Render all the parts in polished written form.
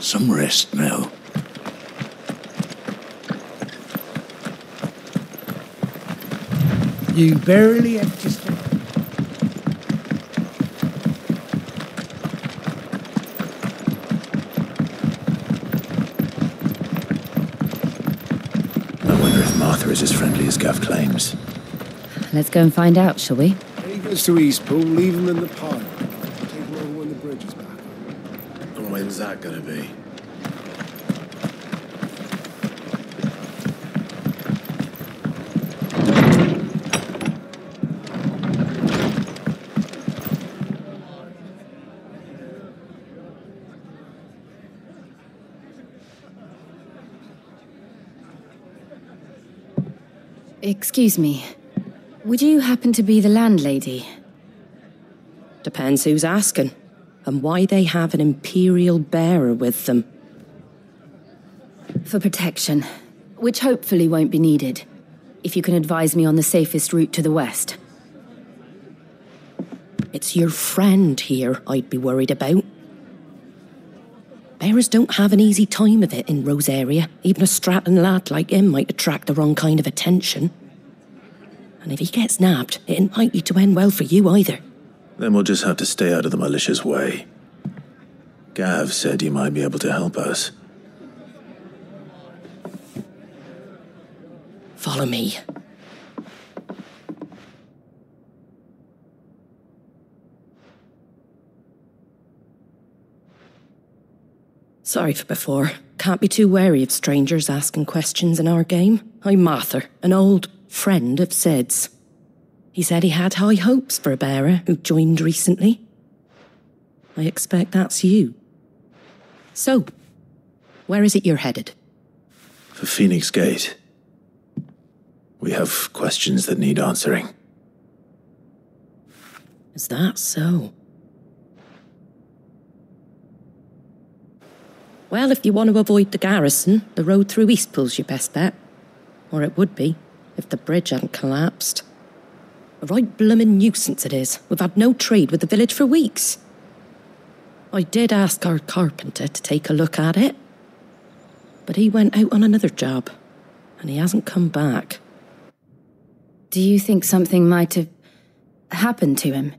Some rest now. You barely have to step. I wonder if Martha is as friendly as Gav claims. Let's go and find out, shall we? When he goes to Eastpool, leave him in the pond. Take him over when the bridge is back. And when's that gonna be? Excuse me. Would you happen to be the landlady? Depends who's asking, and why they have an Imperial bearer with them. For protection, which hopefully won't be needed. If you can advise me on the safest route to the west. It's your friend here I'd be worried about. Bearers don't have an easy time of it in Rosaria. Even a Stratton lad like him might attract the wrong kind of attention. And if he gets nabbed, it ain't likely to end well for you either. Then we'll just have to stay out of the malicious way. Gav said you might be able to help us. Follow me. Sorry for before. Can't be too wary of strangers asking questions in our game. I'm Martha, an old friend of Sid's. He said he had high hopes for a bearer who joined recently. I expect that's you. So, where is it you're headed? For Phoenix Gate. We have questions that need answering. Is that so? Well, if you want to avoid the garrison, the road through Eastpool's your best bet. Or it would be, if the bridge hadn't collapsed. A right bloomin' nuisance it is. We've had no trade with the village for weeks. I did ask our carpenter to take a look at it. But he went out on another job, and he hasn't come back. Do you think something might have happened to him?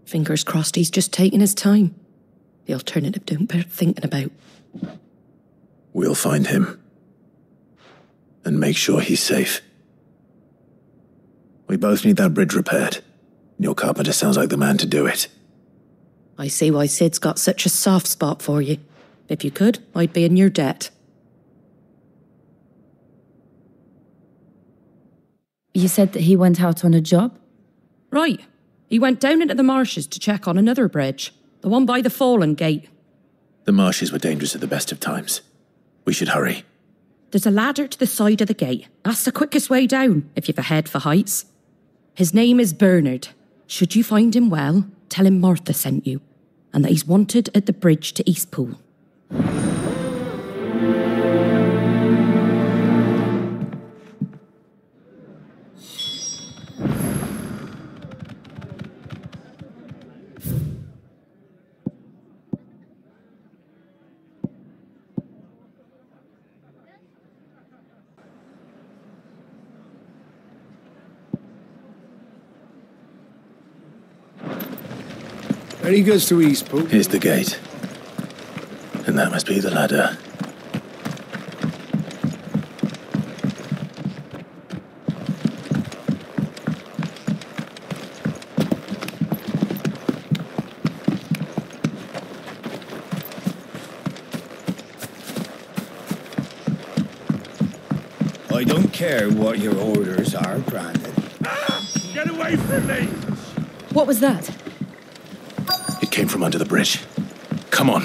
Fingers crossed he's just taking his time. The alternative don't bear thinking about. We'll find him. And make sure he's safe. We both need that bridge repaired. Your carpenter sounds like the man to do it. I see why Sid's got such a soft spot for you. If you could, I'd be in your debt. You said that he went out on a job? Right. He went down into the marshes to check on another bridge. The one by the Fallen Gate. The marshes were dangerous at the best of times. We should hurry. There's a ladder to the side of the gate. That's the quickest way down, if you've a head for heights. His name is Bernard. Should you find him well, tell him Martha sent you, and that he's wanted at the bridge to Eastpool. When he goes to Eastpool... Here's the gate. And that must be the ladder. I don't care what your orders are, Brandon. Get away from me! What was that? It came from under the bridge. Come on.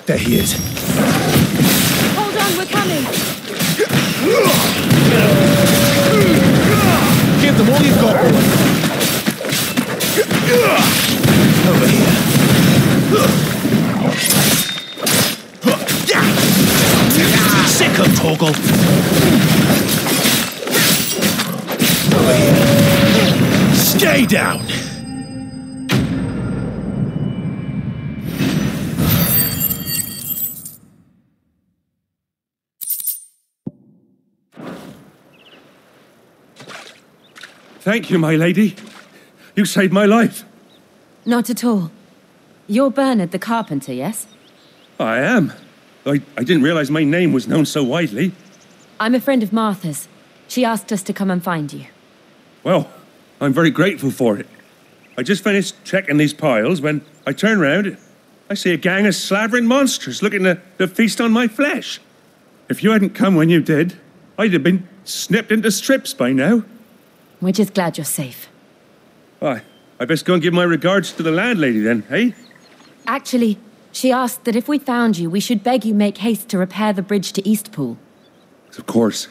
There he is. Hold on, we're coming! Give them all you've got, boy. Over here. Sick of Torgal. Stay down! Thank you, my lady. You saved my life. Not at all. You're Bernard the carpenter, yes? I am. I didn't realize my name was known so widely. I'm a friend of Martha's. She asked us to come and find you. Well, I'm very grateful for it. I just finished checking these piles when I turn round. I see a gang of slavering monsters looking to feast on my flesh. If you hadn't come when you did, I'd have been snipped into strips by now. We're just glad you're safe. Why, I best go and give my regards to the landlady then, eh? Actually, she asked that if we found you, we should beg you make haste to repair the bridge to Eastpool. Of course.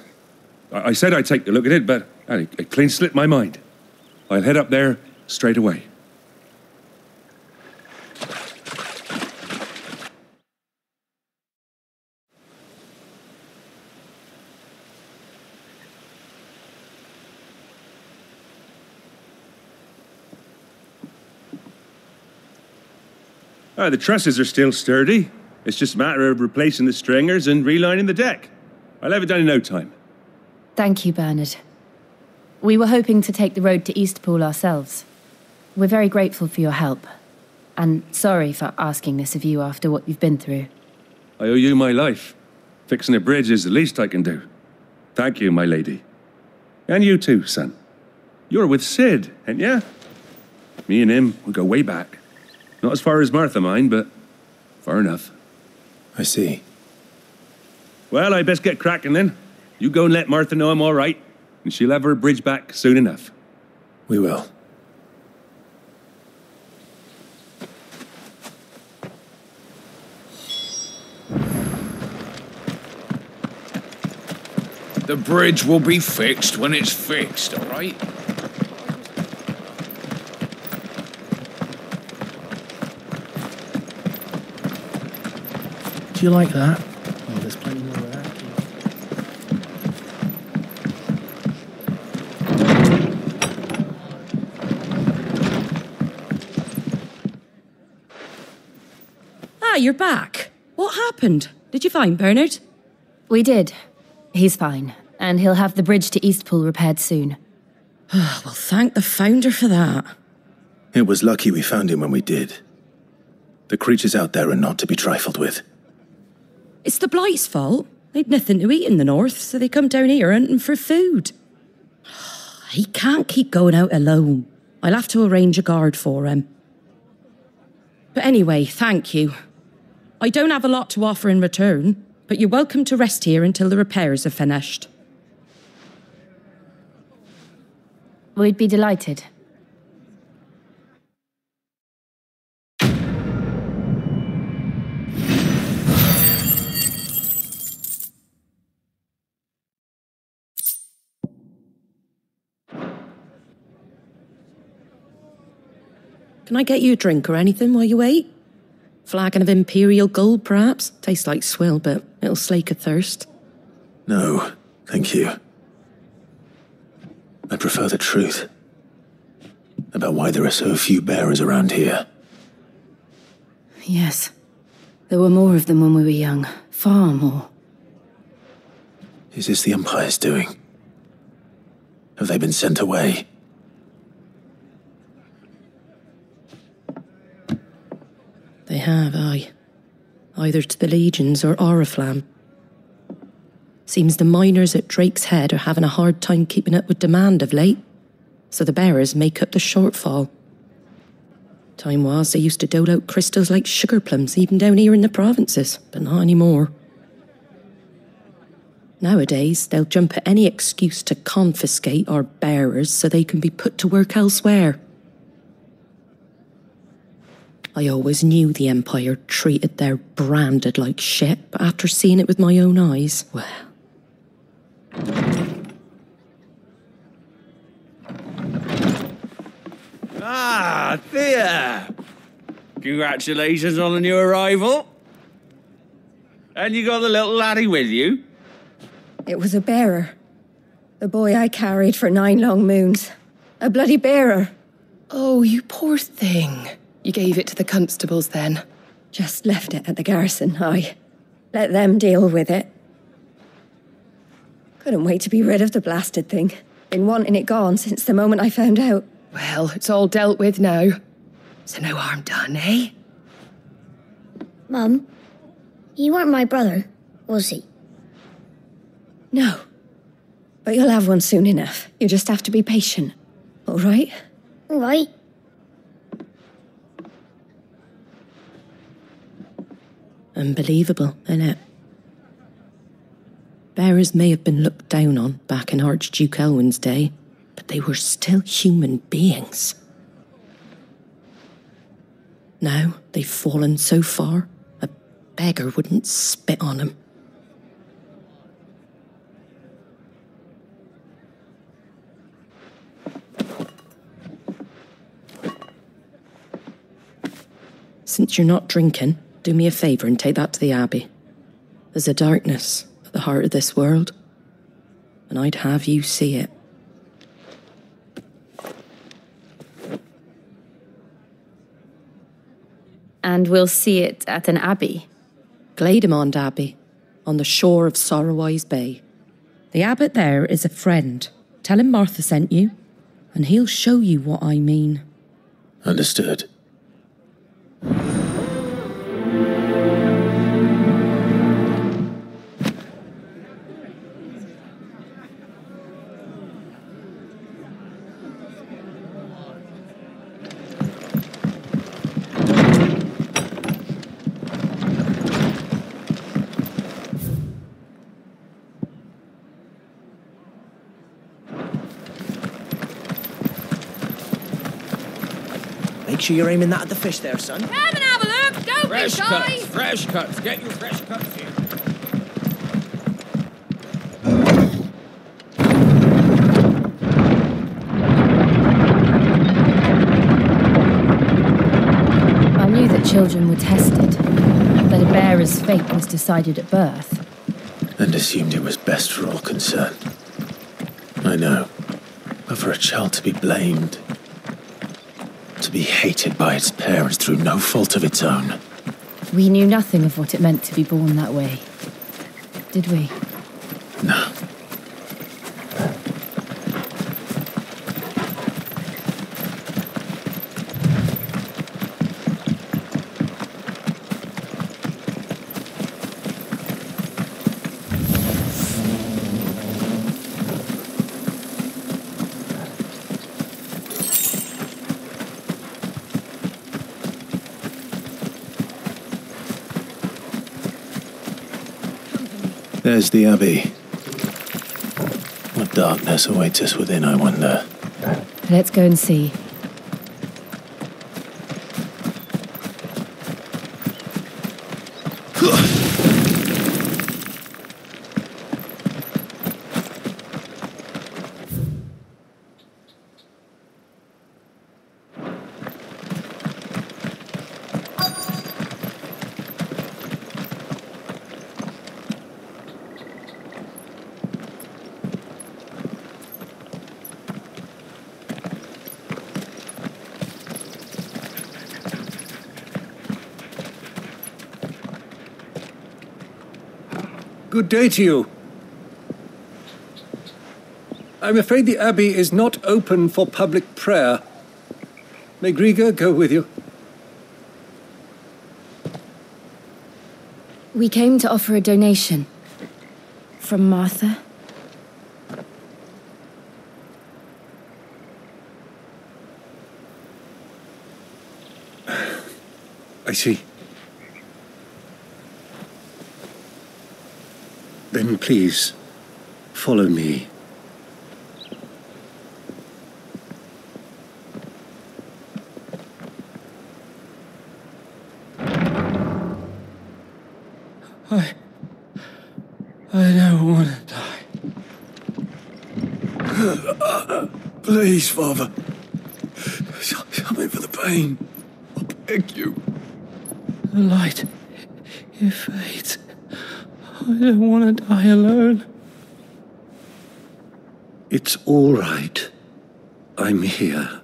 I said I'd take a look at it, but it clean slipped my mind. I'll head up there straight away. The trusses are still sturdy. It's just a matter of replacing the stringers and relining the deck. I'll have it done in no time. Thank you, Bernard. We were hoping to take the road to Eastpool ourselves. We're very grateful for your help. And sorry for asking this of you after what you've been through. I owe you my life. Fixing a bridge is the least I can do. Thank you, my lady. And you too, son. You're with Sid, ain't ya? Me and him, we go way back. Not as far as Martha, mind, but far enough. I see. Well, I best get cracking then. You go and let Martha know I'm all right, and she'll have her bridge back soon enough. We will. The bridge will be fixed when it's fixed, all right? Do you like that? Oh, there's plenty more of that. Ah, you're back. What happened? Did you find Bernard? We did. He's fine, and he'll have the bridge to Eastpool repaired soon. Well, thank the founder for that. It was lucky we found him when we did. The creatures out there are not to be trifled with. It's the Blight's fault. They'd nothing to eat in the north, so they come down here hunting for food. He can't keep going out alone. I'll have to arrange a guard for him. But anyway, thank you. I don't have a lot to offer in return, but you're welcome to rest here until the repairs are finished. We'd be delighted. Can I get you a drink or anything while you wait? Flagon of Imperial Gold, perhaps? Tastes like swill, but it'll slake a thirst. No, thank you. I prefer the truth. About why there are so few bearers around here. Yes. There were more of them when we were young. Far more. Is this the Empire's doing? Have they been sent away? They have, aye. Either to the Legions or Oriflamme. Seems the miners at Drake's Head are having a hard time keeping up with demand of late, so the bearers make up the shortfall. Time was they used to dole out crystals like sugar plums even down here in the provinces, but not anymore. Nowadays, they'll jump at any excuse to confiscate our bearers so they can be put to work elsewhere. I always knew the Empire treated their branded like shit, but after seeing it with my own eyes, well... Ah, Thea! Congratulations on the new arrival. And you got the little laddie with you? It was a bearer. The boy I carried for 9 long moons. A bloody bearer. Oh, you poor thing. You gave it to the constables then? Just left it at the garrison, I let them deal with it. Couldn't wait to be rid of the blasted thing. Been wanting it gone since the moment I found out. Well, it's all dealt with now. So no harm done, eh? Mum, you weren't my brother, was he? No. But you'll have one soon enough. You just have to be patient. All right? All right. Unbelievable, innit? Bearers may have been looked down on back in Archduke Elwin's day, but they were still human beings. Now they've fallen so far, a beggar wouldn't spit on them. Since you're not drinking, do me a favour and take that to the Abbey. There's a darkness at the heart of this world, and I'd have you see it. And we'll see it at an abbey? Glademond Abbey, on the shore of Sorrowwise Bay. The abbot there is a friend. Tell him Martha sent you, and he'll show you what I mean. Understood. Make sure you're aiming that at the fish there, son. Come and have a look! Don't be shy! Fresh cuts. Get your fresh cuts here. I knew that children were tested, that a bearer's fate was decided at birth. And assumed it was best for all concerned. I know. But for a child to be blamed, to be hated by its parents through no fault of its own. We knew nothing of what it meant to be born that way, did we? No. There's the Abbey. What darkness awaits us within, I wonder. Let's go and see. Good day to you. I'm afraid the Abbey is not open for public prayer. May Grieger go with you? We came to offer a donation. From Martha. I see. Then please, follow me. I don't want to die. Please, Father. Something for the pain. I beg you. The light, it fades. I don't want to die alone. It's all right. I'm here.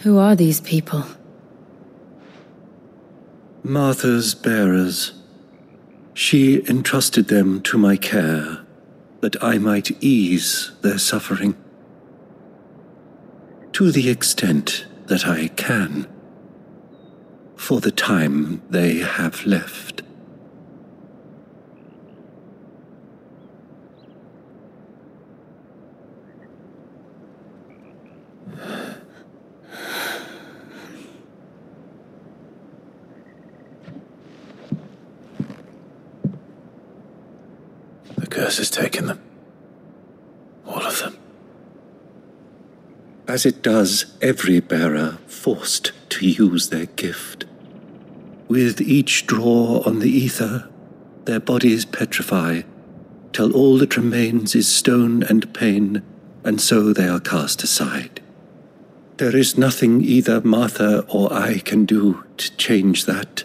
Who are these people? Martha's bearers. She entrusted them to my care, that I might ease their suffering. To the extent that I can, for the time they have left. The curse has taken them. All of them. As it does every bearer forced to use their gift. With each draw on the ether, their bodies petrify, till all that remains is stone and pain, and so they are cast aside. There is nothing either Martha or I can do to change that,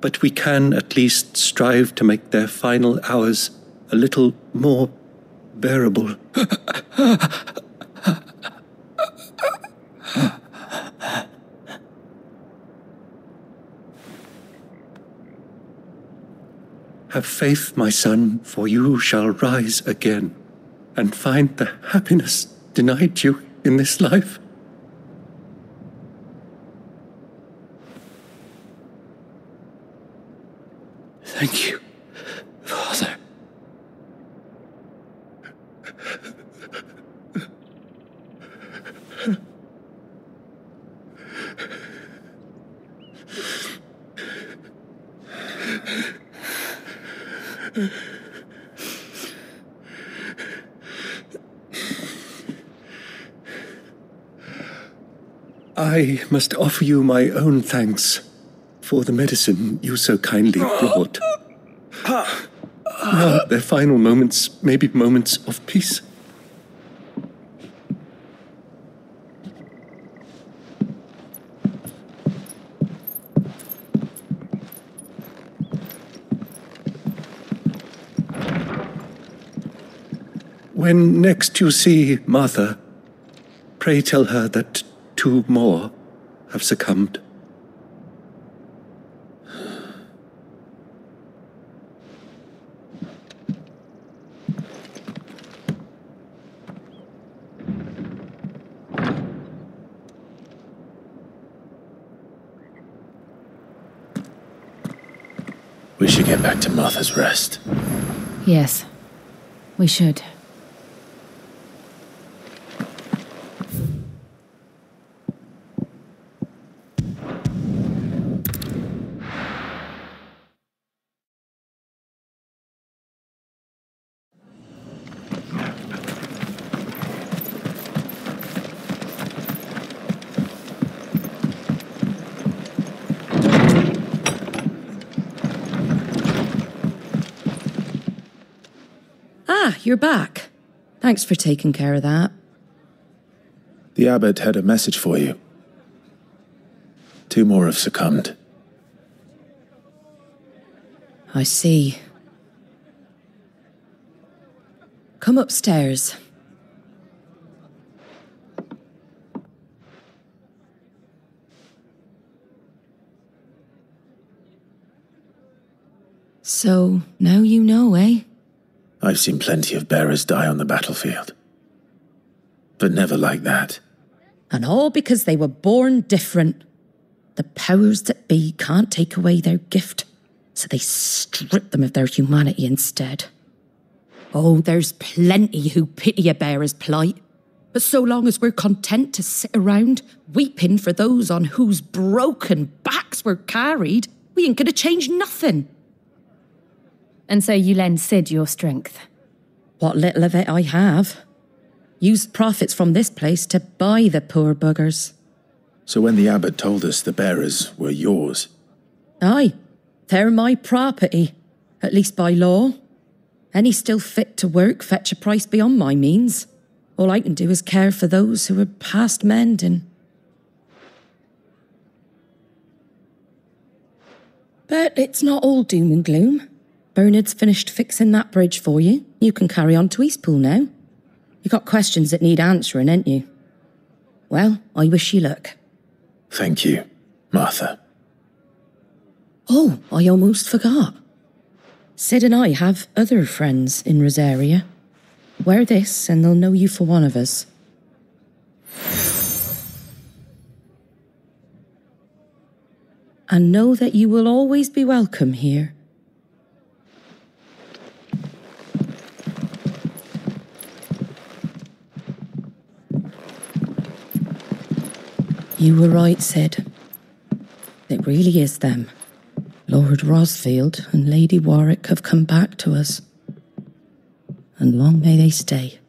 but we can at least strive to make their final hours a little more bearable. Have faith, my son, for you shall rise again and find the happiness denied you in this life. Thank you, Father. I must offer you my own thanks for the medicine you so kindly brought. Now, their final moments may be moments of peace. When next you see Martha, pray tell her that 2 more have succumbed. We should get back to Martha's Rest. Yes, we should. You're back. Thanks for taking care of that. The abbot had a message for you. 2 more have succumbed. I see. Come upstairs. So, now you know, eh? I've seen plenty of bearers die on the battlefield. But never like that. And all because they were born different. The powers that be can't take away their gift, so they strip them of their humanity instead. Oh, there's plenty who pity a bearer's plight. But so long as we're content to sit around, weeping for those on whose broken backs we're carried, we ain't gonna change nothing. And so you lend Sid your strength? What little of it I have. Used profits from this place to buy the poor buggers. So when the abbot told us the bearers were yours... Aye, they're my property, at least by law. Any still fit to work fetch a price beyond my means. All I can do is care for those who are past mending. But it's not all doom and gloom. Bernard's finished fixing that bridge for you, you can carry on to Eastpool now. You got questions that need answering, ain't you? Well, I wish you luck. Thank you, Martha. Oh, I almost forgot. Sid and I have other friends in Rosaria. Wear this and they'll know you for one of us. And know that you will always be welcome here. You were right, Sid. It really is them. Lord Rosfield and Lady Warwick have come back to us. And long may they stay.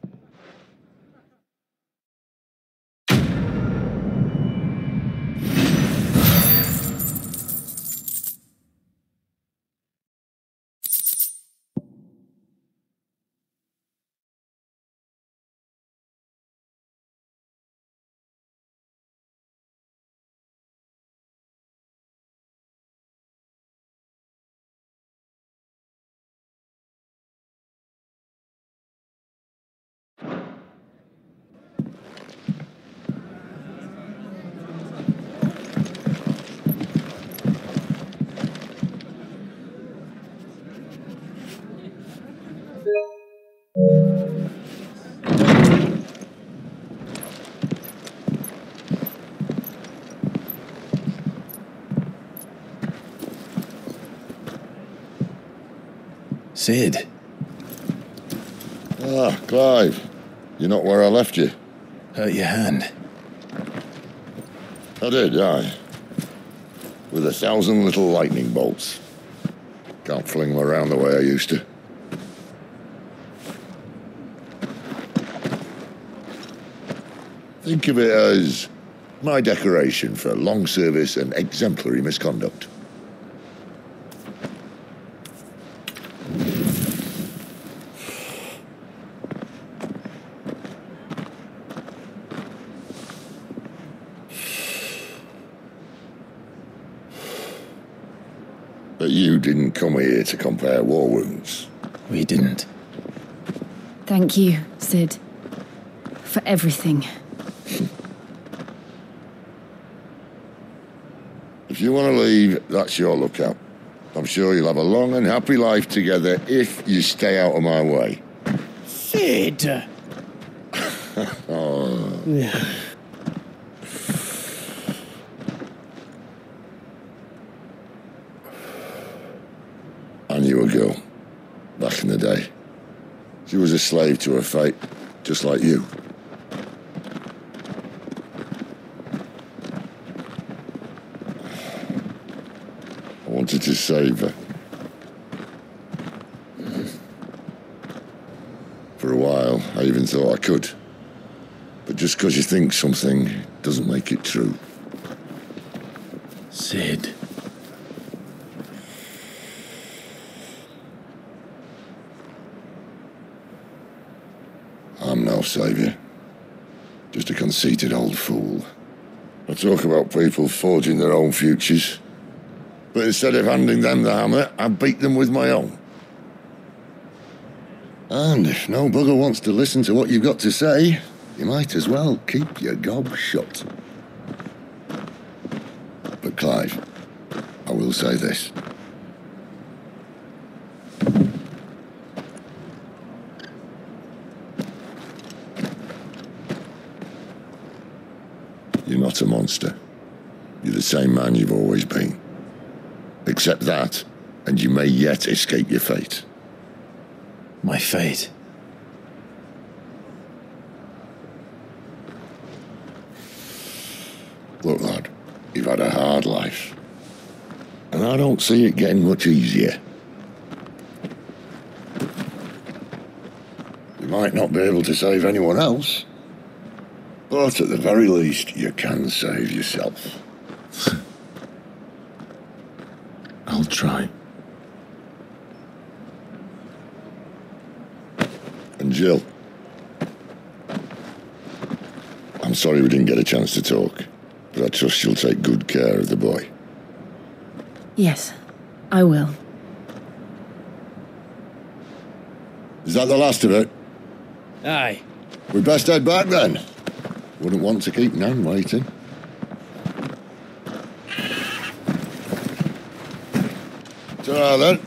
Sid. Ah, Clive. You're not where I left you. Hurt your hand. I did, aye. With 1,000 little lightning bolts. Can't fling them around the way I used to. Think of it as my decoration for long service and exemplary misconduct. But you didn't come here to compare war wounds. We didn't. Thank you, Sid. For everything. If you want to leave, that's your lookout. I'm sure you'll have a long and happy life together if you stay out of my way. Sid! Oh. I knew a girl, back in the day. She was a slave to her fate, just like you. I wanted to save her. For a while, I even thought I could. But just because you think something doesn't make it true. Sid. I'm no saviour. Just a conceited old fool. I talk about people forging their own futures. But instead of handing them the hammer, I beat them with my own. And if no bugger wants to listen to what you've got to say, you might as well keep your gob shut. But Clive, I will say this. You're not a monster. You're the same man you've always been. Accept that, and you may yet escape your fate. My fate? Look, lad, you've had a hard life. And I don't see it getting much easier. You might not be able to save anyone else, but at the very least, you can save yourself. I'll try. And Jill, I'm sorry we didn't get a chance to talk, but I trust you'll take good care of the boy. Yes, I will. Is that the last of it? Aye. We best head back then. Wouldn't want to keep Nan waiting. Ta-ra then.